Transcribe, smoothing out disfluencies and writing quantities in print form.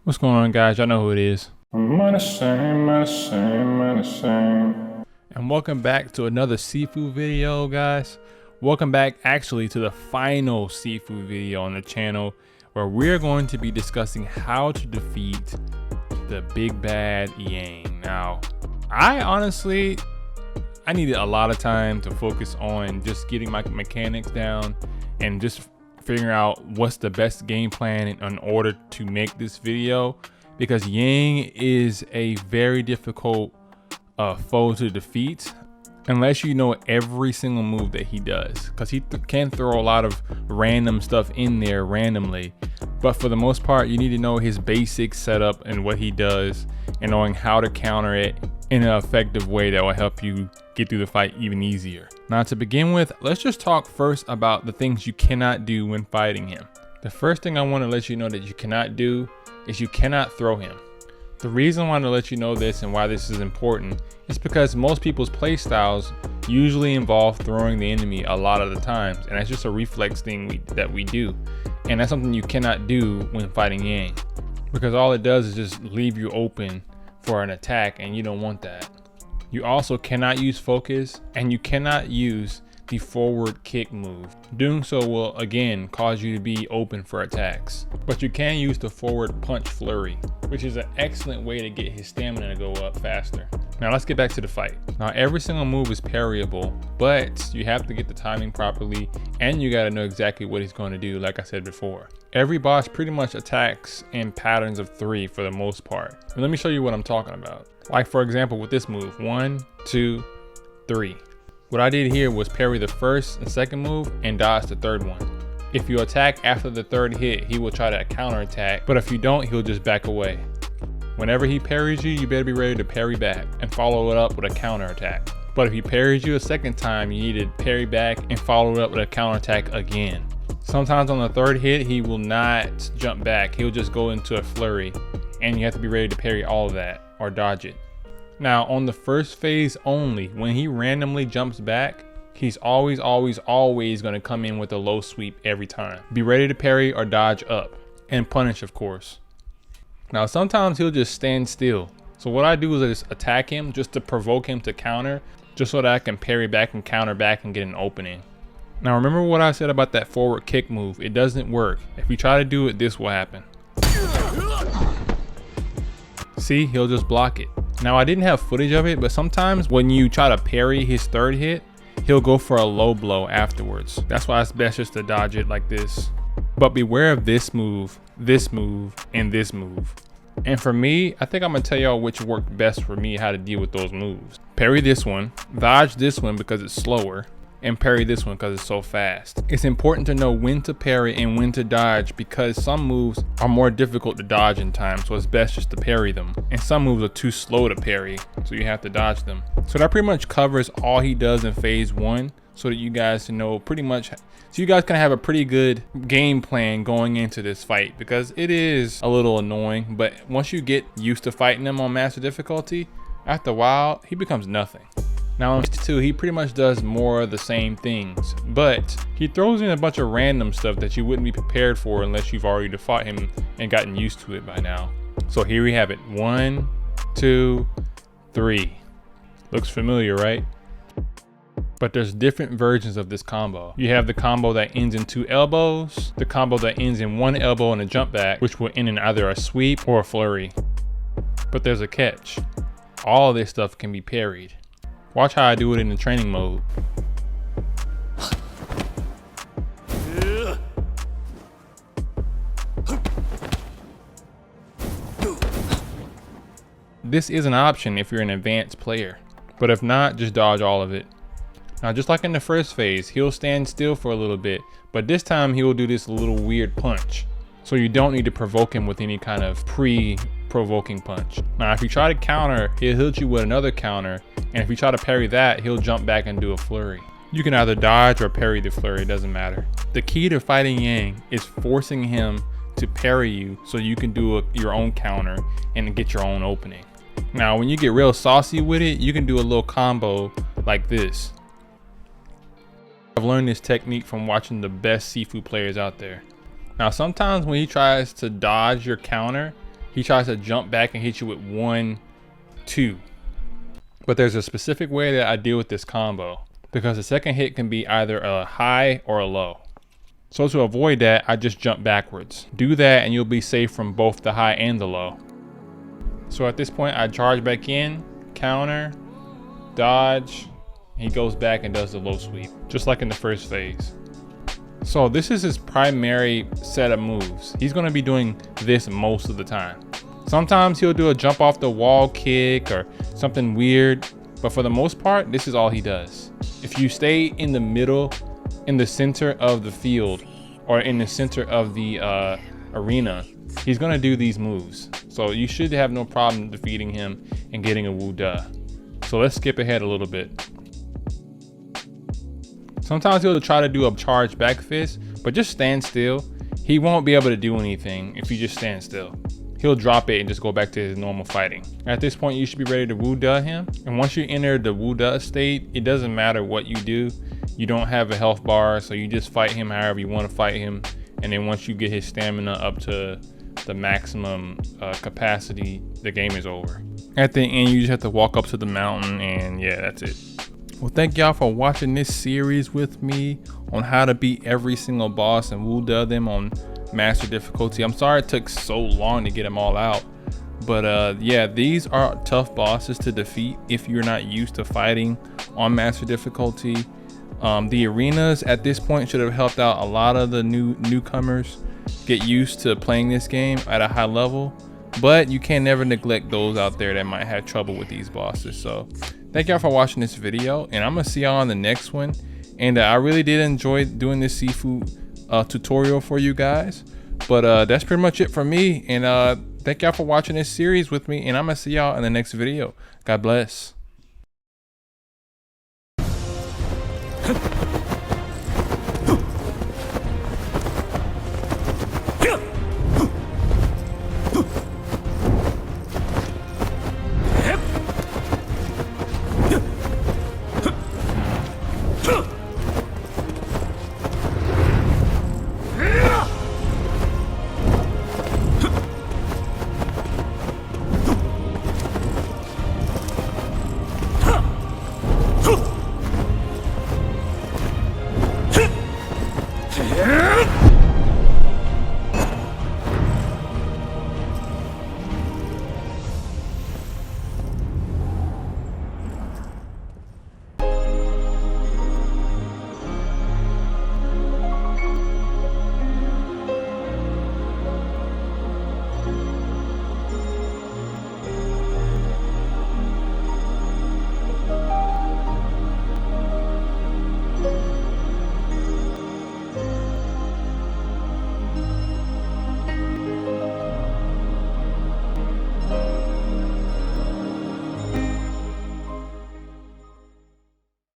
What's going on, guys? Y'all know who it is. And And welcome back to another Sifu video, guys. Welcome back actually to the final Sifu video on the channel, where we're going to be discussing how to defeat the big bad Yang. Now, I needed a lot of time to focus on just getting my mechanics down and just figuring out what's the best game plan in order to make this video, because Yang is a very difficult foe to defeat unless you know every single move that he does, because he can throw a lot of random stuff in there randomly, but for the most part you need to know his basic setup and what he does and knowing how to counter it in an effective way that will help you get through the fight even easier. Now, to begin with, let's just talk first about the things you cannot do when fighting him. The first thing I want to let you know that you cannot do is you cannot throw him. The reason I want to let you know this and why this is important is because most people's play styles usually involve throwing the enemy a lot of the times, and that's just a reflex thing that we do, and that's something you cannot do when fighting Yang, because all it does is just leave you open for an attack, and you don't want that. You also cannot use focus, and you cannot use the forward kick move. Doing so will again cause you to be open for attacks. But you can use the forward punch flurry, which is an excellent way to get his stamina to go up faster. Now let's get back to the fight. Now every single move is parryable, but you have to get the timing properly, and you gotta know exactly what he's going to do, like I said before. Every boss pretty much attacks in patterns of 3 for the most part. And let me show you what I'm talking about. Like, for example, with this move, 1, 2, 3. What I did here was parry the first and second move and dodge the third one. If you attack after the third hit, he will try to counterattack, but if you don't, he'll just back away. Whenever he parries you, you better be ready to parry back and follow it up with a counterattack. But if he parries you a second time, you need to parry back and follow it up with a counterattack again. Sometimes on the third hit, he will not jump back. He'll just go into a flurry, and you have to be ready to parry all of that or dodge it. Now, on the first phase only, when he randomly jumps back, he's always going to come in with a low sweep every time. Be ready to parry or dodge up and punish, of course. Now, sometimes he'll just stand still. So what I do is I just attack him just to provoke him to counter, just so that I can parry back and counter back and get an opening. Now, remember what I said about that forward kick move? It doesn't work. If you try to do it, this will happen. See, he'll just block it. Now, I didn't have footage of it, but sometimes when you try to parry his third hit, he'll go for a low blow afterwards. That's why it's best just to dodge it like this. But beware of this move, and this move. And for me, I think I'm gonna tell y'all which worked best for me, how to deal with those moves. Parry this one, dodge this one because it's slower, and parry this one because it's so fast. It's important to know when to parry and when to dodge, because some moves are more difficult to dodge in time, so it's best just to parry them. And some moves are too slow to parry, so you have to dodge them. So that pretty much covers all he does in phase 1, so that you guys know pretty much, so you guys can have a pretty good game plan going into this fight, because it is a little annoying, but once you get used to fighting him on master difficulty, after a while, he becomes nothing. Now, in 2, he pretty much does more of the same things, but he throws in a bunch of random stuff that you wouldn't be prepared for unless you've already fought him and gotten used to it by now. So here we have it. 1, 2, 3. Looks familiar, right? But there's different versions of this combo. You have the combo that ends in 2 elbows, the combo that ends in 1 elbow and a jump back, which will end in either a sweep or a flurry. But there's a catch. All of this stuff can be parried. Watch how I do it in the training mode. This is an option if you're an advanced player, but if not, just dodge all of it. Now, just like in the first phase, he'll stand still for a little bit, but this time he will do this little weird punch. So you don't need to provoke him with any kind of pre-provoking punch. Now, if you try to counter, he'll hit you with another counter, and if you try to parry that, he'll jump back and do a flurry. You can either dodge or parry the flurry, it doesn't matter. The key to fighting Yang is forcing him to parry you so you can do your own counter and get your own opening. Now, when you get real saucy with it, you can do a little combo like this. I've learned this technique from watching the best Sifu players out there. Now, sometimes when he tries to dodge your counter, he tries to jump back and hit you with 1, 2. But there's a specific way that I deal with this combo, because the second hit can be either a high or a low. So to avoid that, I just jump backwards. Do that and you'll be safe from both the high and the low. So at this point, I charge back in, counter, dodge. He goes back and does the low sweep, just like in the first phase. So this is his primary set of moves. He's gonna be doing this most of the time. Sometimes he'll do a jump off the wall kick or something weird, but for the most part, this is all he does. If you stay in the middle, in the center of the field, or in the center of the arena, he's gonna do these moves. So you should have no problem defeating him and getting a WUDE. So let's skip ahead a little bit. Sometimes he'll try to do a charge back fist, but just stand still. He won't be able to do anything if you just stand still. He'll drop it and just go back to his normal fighting. At this point, you should be ready to WUDE him. And once you enter the WUDE state, it doesn't matter what you do. You don't have a health bar, so you just fight him however you want to fight him. And then once you get his stamina up to the maximum capacity, the game is over. At the end, you just have to walk up to the mountain, and yeah, that's it. Well, thank y'all for watching this series with me on how to beat every single boss and WUDE them on master difficulty. I'm sorry it took so long to get them all out, but yeah, these are tough bosses to defeat if you're not used to fighting on master difficulty. The arenas at this point should have helped out a lot of the newcomers get used to playing this game at a high level, but you can never neglect those out there that might have trouble with these bosses. So thank y'all for watching this video, and I'm gonna see y'all on the next one. And I really did enjoy doing this Sifu tutorial for you guys, but that's pretty much it for me. And thank y'all for watching this series with me, and I'm gonna see y'all in the next video. God bless.